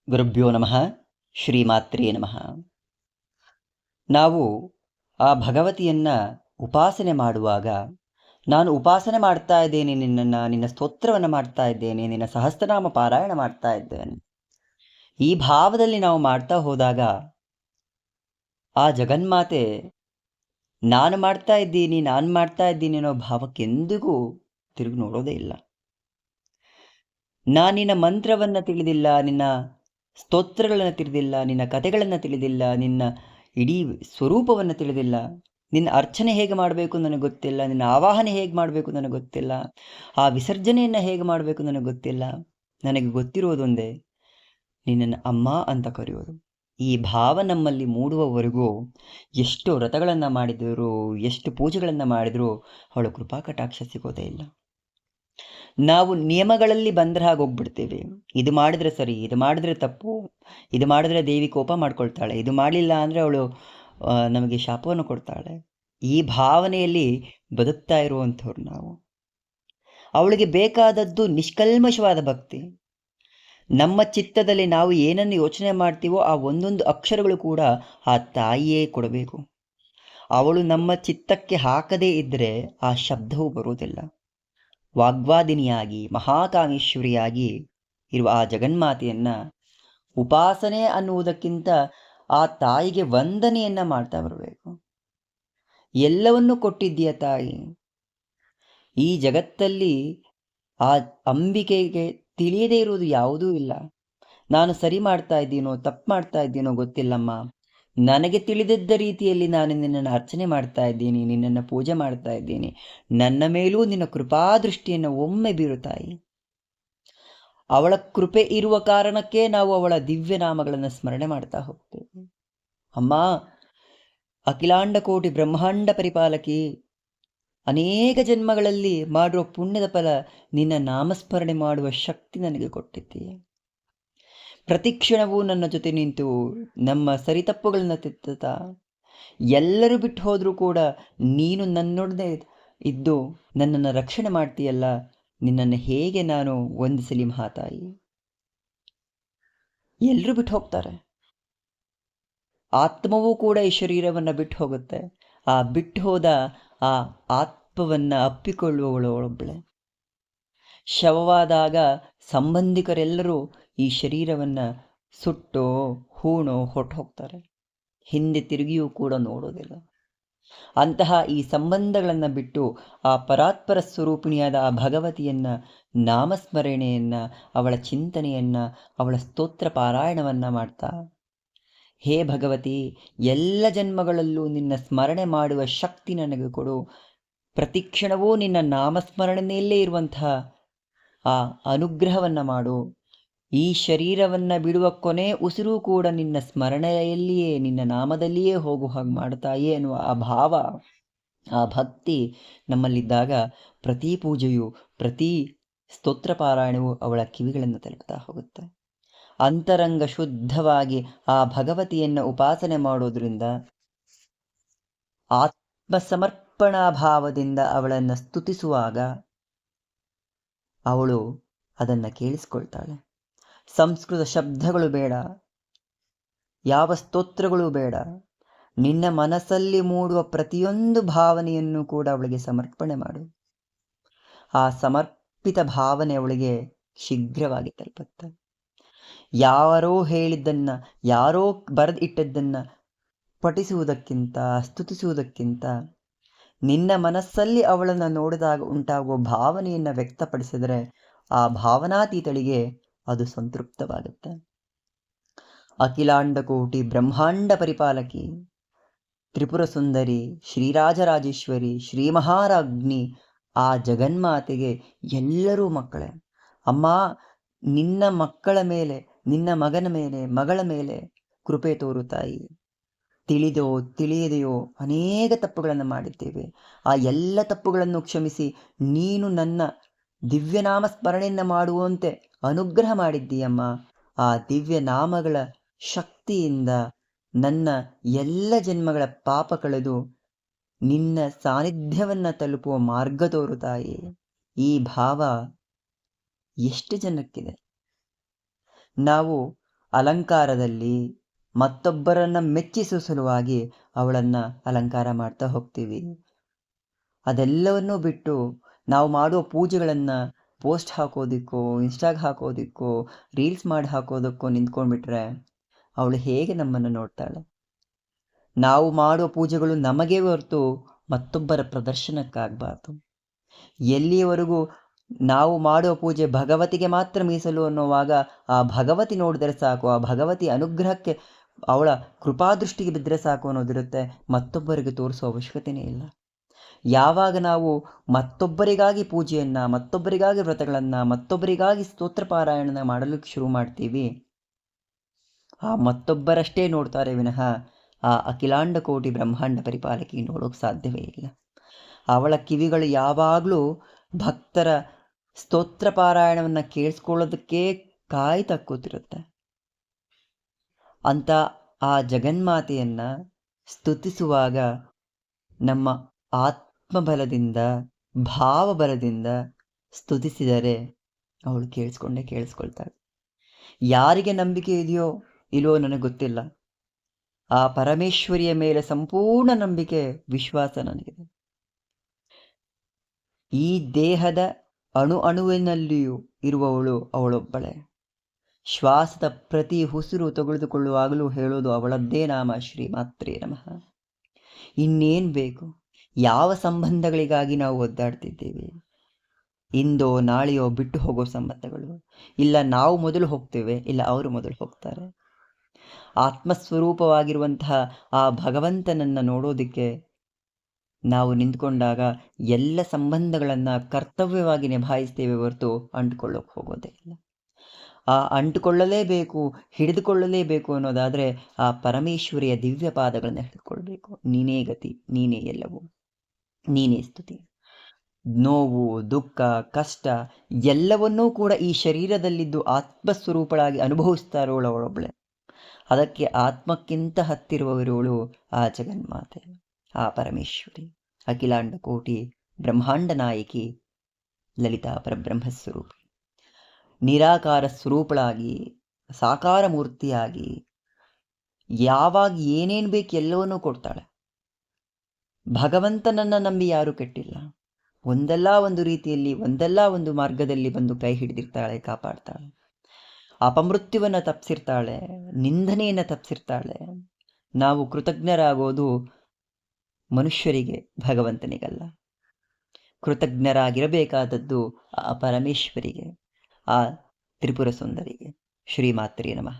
ಗುರುಭ್ಯೋ ನಮಃ. ಶ್ರೀಮಾತ್ರೇ ನಮಃ. ನಾವು ಆ ಭಗವತಿಯನ್ನು ಉಪಾಸನೆ ಮಾಡುವಾಗ, ನಾನು ಉಪಾಸನೆ ಮಾಡ್ತಾ ಇದ್ದೇನೆ ನಿನ್ನನ್ನು, ನಿನ್ನ ಸ್ತೋತ್ರವನ್ನು ಮಾಡ್ತಾ ಇದ್ದೇನೆ, ನಿನ್ನ ಸಹಸ್ರನಾಮ ಪಾರಾಯಣ ಮಾಡ್ತಾ ಇದ್ದೇನೆ, ಈ ಭಾವದಲ್ಲಿ ನಾವು ಮಾಡ್ತಾ ಹೋದಾಗ ಆ ಜಗನ್ಮಾತೆ ನಾನು ಮಾಡ್ತಾ ಇದ್ದೀನಿ ಅನ್ನೋ ಭಾವಕ್ಕೆ ಎಂದಿಗೂ ತಿರುಗಿ ನೋಡೋದೇ ಇಲ್ಲ. ನಾನು ನಿನ್ನ ಮಂತ್ರವನ್ನು ತಿಳಿದಿಲ್ಲ, ನಿನ್ನ ಸ್ತೋತ್ರಗಳನ್ನು ತಿಳಿದಿಲ್ಲ, ನಿನ್ನ ಕಥೆಗಳನ್ನು ತಿಳಿದಿಲ್ಲ, ನಿನ್ನ ಇಡೀ ಸ್ವರೂಪವನ್ನು ತಿಳಿದಿಲ್ಲ, ನಿನ್ನ ಅರ್ಚನೆ ಹೇಗೆ ಮಾಡಬೇಕು ನನಗೆ ಗೊತ್ತಿಲ್ಲ, ನಿನ್ನ ಆವಾಹನೆ ಹೇಗೆ ಮಾಡಬೇಕು ನನಗೆ ಗೊತ್ತಿಲ್ಲ, ಆ ವಿಸರ್ಜನೆಯನ್ನು ಹೇಗೆ ಮಾಡಬೇಕು ನನಗೆ ಗೊತ್ತಿಲ್ಲ. ನನಗೆ ಗೊತ್ತಿರೋದೊಂದೇ, ನಿನ್ನನ್ನು ಅಮ್ಮ ಅಂತ ಕರೆಯೋದು. ಈ ಭಾವ ನಮ್ಮಲ್ಲಿ ಮೂಡುವವರೆಗೂ ಎಷ್ಟು ವ್ರತಗಳನ್ನು ಮಾಡಿದರೂ, ಎಷ್ಟು ಪೂಜೆಗಳನ್ನು ಮಾಡಿದರೂ ಅವಳ ಕೃಪಾ ಕಟಾಕ್ಷ ಸಿಗೋದೇ ಇಲ್ಲ. ನಾವು ನಿಯಮಗಳಲ್ಲಿ ಬಂದರೆ ಹಾಗೆ ಹೋಗ್ಬಿಡ್ತೀವಿ. ಇದು ಮಾಡಿದ್ರೆ ಸರಿ, ಇದು ಮಾಡಿದ್ರೆ ತಪ್ಪು, ಇದು ಮಾಡಿದ್ರೆ ದೇವಿ ಕೋಪ ಮಾಡ್ಕೊಳ್ತಾಳೆ, ಇದು ಮಾಡಲಿಲ್ಲ ಅಂದರೆ ಅವಳು ನಮಗೆ ಶಾಪವನ್ನು ಕೊಡ್ತಾಳೆ. ಈ ಭಾವನೆಯಲ್ಲಿ ಬದುಕ್ತಾ ಇರುವಂಥವ್ರು ನಾವು. ಅವಳಿಗೆ ಬೇಕಾದದ್ದು ನಿಷ್ಕಲ್ಮಶವಾದ ಭಕ್ತಿ. ನಮ್ಮ ಚಿತ್ತದಲ್ಲಿ ನಾವು ಏನನ್ನು ಯೋಚನೆ ಮಾಡ್ತೀವೋ ಆ ಒಂದೊಂದು ಅಕ್ಷರಗಳು ಕೂಡ ಆ ತಾಯಿಯೇ ಕೊಡಬೇಕು. ಅವಳು ನಮ್ಮ ಚಿತ್ತಕ್ಕೆ ಹಾಕದೇ ಇದ್ದರೆ ಆ ಶಬ್ದವೂ ಬರುವುದಿಲ್ಲ. ವಾಗ್ವಾದಿನಿಯಾಗಿ ಮಹಾಕಾಮೇಶ್ವರಿಯಾಗಿ ಇರುವ ಆ ಜಗನ್ಮಾತೆಯನ್ನು ಉಪಾಸನೆ ಅನ್ನುವುದಕ್ಕಿಂತ ಆ ತಾಯಿಗೆ ವಂದನೆಯನ್ನು ಮಾಡ್ತಾ ಬರಬೇಕು. ಎಲ್ಲವನ್ನೂ ಕೊಟ್ಟಿದ್ದೀಯ ತಾಯಿ. ಈ ಜಗತ್ತಲ್ಲಿ ಆ ಅಂಬಿಕೆಗೆ ತಿಳಿಯದೇ ಇರುವುದು ಯಾವುದೂ ಇಲ್ಲ. ನಾನು ಸರಿ ಮಾಡ್ತಾ ಇದ್ದೀನೋ ತಪ್ಪು ಮಾಡ್ತಾ ಇದ್ದೀನೋ ಗೊತ್ತಿಲ್ಲಮ್ಮ, ನನಗೆ ತಿಳಿದಿದ್ದ ರೀತಿಯಲ್ಲಿ ನಾನು ನಿನ್ನನ್ನು ಅರ್ಚನೆ ಮಾಡ್ತಾ ಇದ್ದೀನಿ, ನಿನ್ನನ್ನು ಪೂಜೆ ಮಾಡ್ತಾ ಇದ್ದೀನಿ. ನನ್ನ ಮೇಲೂ ನಿನ್ನ ಕೃಪಾದೃಷ್ಟಿಯನ್ನು ಒಮ್ಮೆ ಬೀರು ತಾಯಿ. ಅವಳ ಕೃಪೆ ಇರುವ ಕಾರಣಕ್ಕೆ ನಾವು ಅವಳ ದಿವ್ಯ ನಾಮಗಳನ್ನು ಸ್ಮರಣೆ ಮಾಡ್ತಾ ಹೋಗ್ತೇವೆ. ಅಮ್ಮ ಅಖಿಲಾಂಡ ಕೋಟಿ ಬ್ರಹ್ಮಾಂಡ ಪರಿಪಾಲಕಿ, ಅನೇಕ ಜನ್ಮಗಳಲ್ಲಿ ಮಾಡುವ ಪುಣ್ಯದ ಫಲ ನಿನ್ನ ನಾಮಸ್ಮರಣೆ ಮಾಡುವ ಶಕ್ತಿ ನನಗೆ ಕೊಟ್ಟಿದ್ದೀಯ. ಪ್ರತಿಕ್ಷಣವೂ ನನ್ನ ಜೊತೆ ನಿಂತು ನಮ್ಮ ಸರಿತಪ್ಪುಗಳನ್ನು ತಿದ್ದುತ್ತಾ, ಎಲ್ಲರೂ ಬಿಟ್ಟು ಹೋದರೂ ಕೂಡ ನೀನು ನನ್ನೊಡನೆ ಇದ್ದು ನನ್ನನ್ನು ರಕ್ಷಣೆ ಮಾಡ್ತೀಯಲ್ಲ, ನಿನ್ನನ್ನು ಹೇಗೆ ನಾನು ವಂದಿಸಲಿ ಮಹಾತಾಯಿ. ಎಲ್ಲರೂ ಬಿಟ್ಟು ಹೋಗ್ತಾರೆ, ಆತ್ಮವೂ ಕೂಡ ಈ ಶರೀರವನ್ನು ಬಿಟ್ಟು ಹೋಗುತ್ತೆ. ಆ ಬಿಟ್ಟು ಹೋದ ಆ ಆತ್ಮವನ್ನು ಅಪ್ಪಿಕೊಳ್ಳುವವಳೊಬ್ಬಳೆ. ಶವವಾದಾಗ ಸಂಬಂಧಿಕರೆಲ್ಲರೂ ಈ ಶರೀರವನ್ನು ಸುಟ್ಟೋ ಹೂಣೋ ಹೊಟ್ಟು ಹೋಗ್ತಾರೆ, ಹಿಂದೆ ತಿರುಗಿಯೂ ಕೂಡ ನೋಡೋದಿಲ್ಲ. ಅಂತಹ ಈ ಸಂಬಂಧಗಳನ್ನು ಬಿಟ್ಟು ಆ ಪರಾತ್ಪರ ಸ್ವರೂಪಿಣಿಯಾದ ಆ ಭಗವತಿಯನ್ನು ನಾಮಸ್ಮರಣೆಯನ್ನು, ಅವಳ ಚಿಂತನೆಯನ್ನು, ಅವಳ ಸ್ತೋತ್ರ ಪಾರಾಯಣವನ್ನು ಮಾಡ್ತಾ, ಹೇ ಭಗವತಿ, ಎಲ್ಲ ಜನ್ಮಗಳಲ್ಲೂ ನಿನ್ನ ಸ್ಮರಣೆ ಮಾಡುವ ಶಕ್ತಿ ನನಗೆ ಕೊಡು. ಪ್ರತಿಕ್ಷಣವೂ ನಿನ್ನ ನಾಮಸ್ಮರಣೆಯಲ್ಲೇ ಇರುವಂತಹ ಆ ಅನುಗ್ರಹವನ್ನು ಮಾಡು. ಈ ಶರೀರವನ್ನು ಬಿಡುವ ಕೊನೆ ಉಸಿರು ಕೂಡ ನಿನ್ನ ಸ್ಮರಣೆಯಲ್ಲಿಯೇ, ನಿನ್ನ ನಾಮದಲ್ಲಿಯೇ ಹೋಗು ಹಾಗೆ ಮಾಡುತ್ತಾಯೇ ಎನ್ನುವ ಆ ಭಾವ, ಆ ಭಕ್ತಿ ನಮ್ಮಲ್ಲಿದ್ದಾಗ ಪ್ರತಿ ಪೂಜೆಯು, ಪ್ರತಿ ಸ್ತೋತ್ರ ಪಾರಾಯಣವು ಅವಳ ಕಿವಿಗಳನ್ನು ತಲುಪ್ತಾ ಹೋಗುತ್ತೆ. ಅಂತರಂಗ ಶುದ್ಧವಾಗಿ ಆ ಭಗವತಿಯನ್ನು ಉಪಾಸನೆ ಮಾಡೋದ್ರಿಂದ, ಆತ್ಮಸಮರ್ಪಣಾ ಭಾವದಿಂದ ಅವಳನ್ನು ಸ್ತುತಿಸುವಾಗ ಅವಳು ಅದನ್ನು ಕೇಳಿಸ್ಕೊಳ್ತಾಳೆ. ಸಂಸ್ಕೃತ ಶಬ್ದಗಳು ಬೇಡ, ಯಾವ ಸ್ತೋತ್ರಗಳು ಬೇಡ, ನಿನ್ನ ಮನಸ್ಸಲ್ಲಿ ಮೂಡುವ ಪ್ರತಿಯೊಂದು ಭಾವನೆಯನ್ನು ಕೂಡ ಅವಳಿಗೆ ಸಮರ್ಪಣೆ ಮಾಡು. ಆ ಸಮರ್ಪಿತ ಭಾವನೆ ಅವಳಿಗೆ ಶೀಘ್ರವಾಗಿ ತಲುಪುತ್ತೆ. ಯಾರೋ ಹೇಳಿದ್ದನ್ನು, ಯಾರೋ ಬರೆದಿಟ್ಟದ್ದನ್ನು ಪಠಿಸುವುದಕ್ಕಿಂತ, ಸ್ತುತಿಸುವುದಕ್ಕಿಂತ ನಿನ್ನ ಮನಸ್ಸಲ್ಲಿ ಅವಳನ್ನು ನೋಡಿದಾಗ ಉಂಟಾಗುವ ಭಾವನೆಯನ್ನು ವ್ಯಕ್ತಪಡಿಸಿದರೆ ಆ ಭಾವನಾತೀತಳಿಗೆ ಅದು ಸಂತೃಪ್ತವಾಗುತ್ತೆ. ಅಖಿಲಾಂಡ ಕೋಟಿ ಬ್ರಹ್ಮಾಂಡ ಪರಿಪಾಲಕಿ, ತ್ರಿಪುರ ಸುಂದರಿ, ಶ್ರೀರಾಜರಾಜೇಶ್ವರಿ, ಶ್ರೀ ಮಹಾರಾಜ್ಞಿ ಆ ಜಗನ್ಮಾತೆಗೆ ಎಲ್ಲರೂ ಮಕ್ಕಳೇ. ಅಮ್ಮ, ನಿನ್ನ ಮಕ್ಕಳ ಮೇಲೆ, ನಿನ್ನ ಮಗನ ಮೇಲೆ, ಮಗಳ ಮೇಲೆ ಕೃಪೆ ತೋರು ತಾಯಿ. ತಿಳಿದೋ ತಿಳಿಯದೆಯೋ ಅನೇಕ ತಪ್ಪುಗಳನ್ನು ಮಾಡಿದ್ದೇವೆ. ಆ ಎಲ್ಲ ತಪ್ಪುಗಳನ್ನು ಕ್ಷಮಿಸಿ ನೀನು ನನ್ನ ದಿವ್ಯನಾಮ ಸ್ಮರಣೆಯನ್ನು ಮಾಡುವಂತೆ ಅನುಗ್ರಹ ಮಾಡಿದ್ದೀಯಮ್ಮ. ಆ ದಿವ್ಯ ನಾಮಗಳ ಶಕ್ತಿಯಿಂದ ನನ್ನ ಎಲ್ಲ ಜನ್ಮಗಳ ಪಾಪ ಕಳೆದು ನಿನ್ನ ಸಾನ್ನಿಧ್ಯವನ್ನು ತಲುಪುವ ಮಾರ್ಗ ತೋರು ತಾಯಿ. ಈ ಭಾವ ಎಷ್ಟು ಜನಕ್ಕಿದೆ? ನಾವು ಅಲಂಕಾರದಲ್ಲಿ ಮತ್ತೊಬ್ಬರನ್ನು ಮೆಚ್ಚಿಸುವ ಸಲುವಾಗಿ ಅವಳನ್ನು ಅಲಂಕಾರ ಮಾಡ್ತಾ ಹೋಗ್ತೀವಿ. ಅದೆಲ್ಲವನ್ನೂ ಬಿಟ್ಟು ನಾವು ಮಾಡುವ ಪೂಜೆಗಳನ್ನು ಪೋಸ್ಟ್ ಹಾಕೋದಕ್ಕೋ, ಇನ್ಸ್ಟಾಗೆ ಹಾಕೋದಕ್ಕೋ, ರೀಲ್ಸ್ ಮಾಡಿ ಹಾಕೋದಕ್ಕೋ ನಿಂತ್ಕೊಂಡ್ಬಿಟ್ರೆ ಅವಳು ಹೇಗೆ ನಮ್ಮನ್ನು ನೋಡ್ತಾಳೆ? ನಾವು ಮಾಡುವ ಪೂಜೆಗಳು ನಮಗೆ ಹೊರತು ಮತ್ತೊಬ್ಬರ ಪ್ರದರ್ಶನಕ್ಕಾಗಬಾರ್ದು. ಎಲ್ಲಿಯವರೆಗೂ ನಾವು ಮಾಡುವ ಪೂಜೆ ಭಗವತಿಗೆ ಮಾತ್ರ ಮೀಸಲು ಅನ್ನುವಾಗ ಆ ಭಗವತಿ ನೋಡಿದರೆ ಸಾಕು, ಆ ಭಗವತಿ ಅನುಗ್ರಹಕ್ಕೆ ಅವಳ ಕೃಪಾದೃಷ್ಟಿಗೆ ಬಿದ್ದರೆ ಸಾಕು ಅನ್ನೋದಿರುತ್ತೆ. ಮತ್ತೊಬ್ಬರಿಗೆ ತೋರಿಸೋ ಅವಶ್ಯಕತೆಯೇ ಇಲ್ಲ. ಯಾವಾಗ ನಾವು ಮತ್ತೊಬ್ಬರಿಗಾಗಿ ಪೂಜೆಯನ್ನು, ಮತ್ತೊಬ್ಬರಿಗಾಗಿ ವ್ರತಗಳನ್ನು, ಮತ್ತೊಬ್ಬರಿಗಾಗಿ ಸ್ತೋತ್ರ ಪಾರಾಯಣ ಮಾಡಲಿಕ್ಕೆ ಶುರು ಮಾಡ್ತೀವಿ, ಆ ಮತ್ತೊಬ್ಬರಷ್ಟೇ ನೋಡ್ತಾರೆ ವಿನಃ ಆ ಅಖಿಲಾಂಡ ಕೋಟಿ ಬ್ರಹ್ಮಾಂಡ ಪರಿಪಾಲಕಿ ನೋಡೋಕೆ ಸಾಧ್ಯವೇ ಇಲ್ಲ. ಅವಳ ಕಿವಿಗಳು ಯಾವಾಗಲೂ ಭಕ್ತರ ಸ್ತೋತ್ರ ಪಾರಾಯಣವನ್ನು ಕೇಳಿಸ್ಕೊಳ್ಳೋದಕ್ಕೆ ಕಾಯ್ತಾ ಕೂತಿರುತ್ತೆ. ಅಂತ ಆ ಜಗನ್ಮಾತೆಯನ್ನು ಸ್ತುತಿಸುವಾಗ ನಮ್ಮ ಆತ್ಮಬಲದಿಂದ, ಭಾವಬಲದಿಂದ ಸ್ತುತಿಸಿದರೆ ಅವಳು ಕೇಳಿಸ್ಕೊಳ್ತಾಳೆ. ಯಾರಿಗೆ ನಂಬಿಕೆ ಇದೆಯೋ ಇಲ್ಲವೋ ನನಗೆ ಗೊತ್ತಿಲ್ಲ, ಆ ಪರಮೇಶ್ವರಿಯ ಮೇಲೆ ಸಂಪೂರ್ಣ ನಂಬಿಕೆ, ವಿಶ್ವಾಸ ನನಗಿದೆ. ಈ ದೇಹದ ಅಣುವಿನಲ್ಲಿಯೂ ಇರುವವಳು ಅವಳೊಬ್ಬಳೇ. ಶ್ವಾಸದ ಪ್ರತಿ ಉಸಿರು ತೆಗೆದುಕೊಳ್ಳುವಾಗಲೂ ಹೇಳೋದು ಅವಳದ್ದೇ ನಾಮ, ಶ್ರೀಮಾತ್ರೇ ನಮಃ. ಇನ್ನೇನು ಬೇಕು? ಯಾವ ಸಂಬಂಧಗಳಿಗಾಗಿ ನಾವು ಒದ್ದಾಡ್ತಿದ್ದೇವೆ? ಇಂದೋ ನಾಳೆಯೋ ಬಿಟ್ಟು ಹೋಗೋ ಸಂಬಂಧಗಳು. ಇಲ್ಲ ನಾವು ಮೊದಲು ಹೋಗ್ತೇವೆ, ಇಲ್ಲ ಅವರು ಮೊದಲು ಹೋಗ್ತಾರೆ. ಆತ್ಮಸ್ವರೂಪವಾಗಿರುವಂತಹ ಆ ಭಗವಂತನನ್ನು ನೋಡೋದಕ್ಕೆ ನಾವು ನಿಂತ್ಕೊಂಡಾಗ ಎಲ್ಲ ಸಂಬಂಧಗಳನ್ನು ಕರ್ತವ್ಯವಾಗಿ ನಿಭಾಯಿಸ್ತೇವೆ ಹೊರತು ಅಂಟುಕೊಳ್ಳೋಕೆ ಹೋಗೋದೇ ಇಲ್ಲ. ಆ ಅಂಟುಕೊಳ್ಳಲೇಬೇಕು, ಹಿಡಿದುಕೊಳ್ಳಲೇಬೇಕು ಅನ್ನೋದಾದರೆ ಆ ಪರಮೇಶ್ವರಿಯ ದಿವ್ಯ ಪಾದಗಳನ್ನು ಹಿಡಿದುಕೊಳ್ಬೇಕು. ನೀನೇ ಗತಿ, ನೀನೇ ಎಲ್ಲವೂ, ನೀನೇ ಸ್ತುತಿ. ನೋವು, ದುಃಖ, ಕಷ್ಟ ಎಲ್ಲವನ್ನೂ ಕೂಡ ಈ ಶರೀರದಲ್ಲಿದ್ದು ಆತ್ಮಸ್ವರೂಪಳಾಗಿ ಅನುಭವಿಸ್ತಾ ಇರೋಳು ಅವಳೊಬ್ಬಳೆ. ಅದಕ್ಕೆ ಆತ್ಮಕ್ಕಿಂತ ಹತ್ತಿರುವವರೋಳು ಆ ಜಗನ್ಮಾತೆ, ಆ ಪರಮೇಶ್ವರಿ, ಅಖಿಲಾಂಡ ಕೋಟಿ ಬ್ರಹ್ಮಾಂಡ ನಾಯಕಿ, ಲಲಿತಾ ಪರಬ್ರಹ್ಮಸ್ವರೂಪಿ, ನಿರಾಕಾರ ಸ್ವರೂಪಳಾಗಿ, ಸಾಕಾರ ಮೂರ್ತಿಯಾಗಿ ಯಾವಾಗ ಏನೇನು ಬೇಕು ಎಲ್ಲವನ್ನೂ ಕೊಡ್ತಾಳೆ. ಭಗವಂತನನ್ನು ನಂಬಿ ಯಾರೂ ಕೆಟ್ಟಿಲ್ಲ. ಒಂದಲ್ಲ ಒಂದು ರೀತಿಯಲ್ಲಿ, ಒಂದಲ್ಲ ಒಂದು ಮಾರ್ಗದಲ್ಲಿ ಬಂದು ಕೈ ಹಿಡಿದಿರ್ತಾಳೆ, ಕಾಪಾಡ್ತಾಳೆ. ಅಪಮೃತ್ಯುವನ್ನು ತಪ್ಪಿಸಿರ್ತಾಳೆ, ನಿಂದನೆಯನ್ನು ತಪ್ಪಿಸಿರ್ತಾಳೆ. ನಾವು ಕೃತಜ್ಞರಾಗೋದು ಮನುಷ್ಯರಿಗೆ, ಭಗವಂತನಿಗಲ್ಲ. ಕೃತಜ್ಞರಾಗಿರಬೇಕಾದದ್ದು ಆ ಪರಮೇಶ್ವರಿಗೆ, ಆ ತ್ರಿಪುರ ಸುಂದರಿಗೆ. ಶ್ರೀಮಾತ್ರೇ ನಮಃ.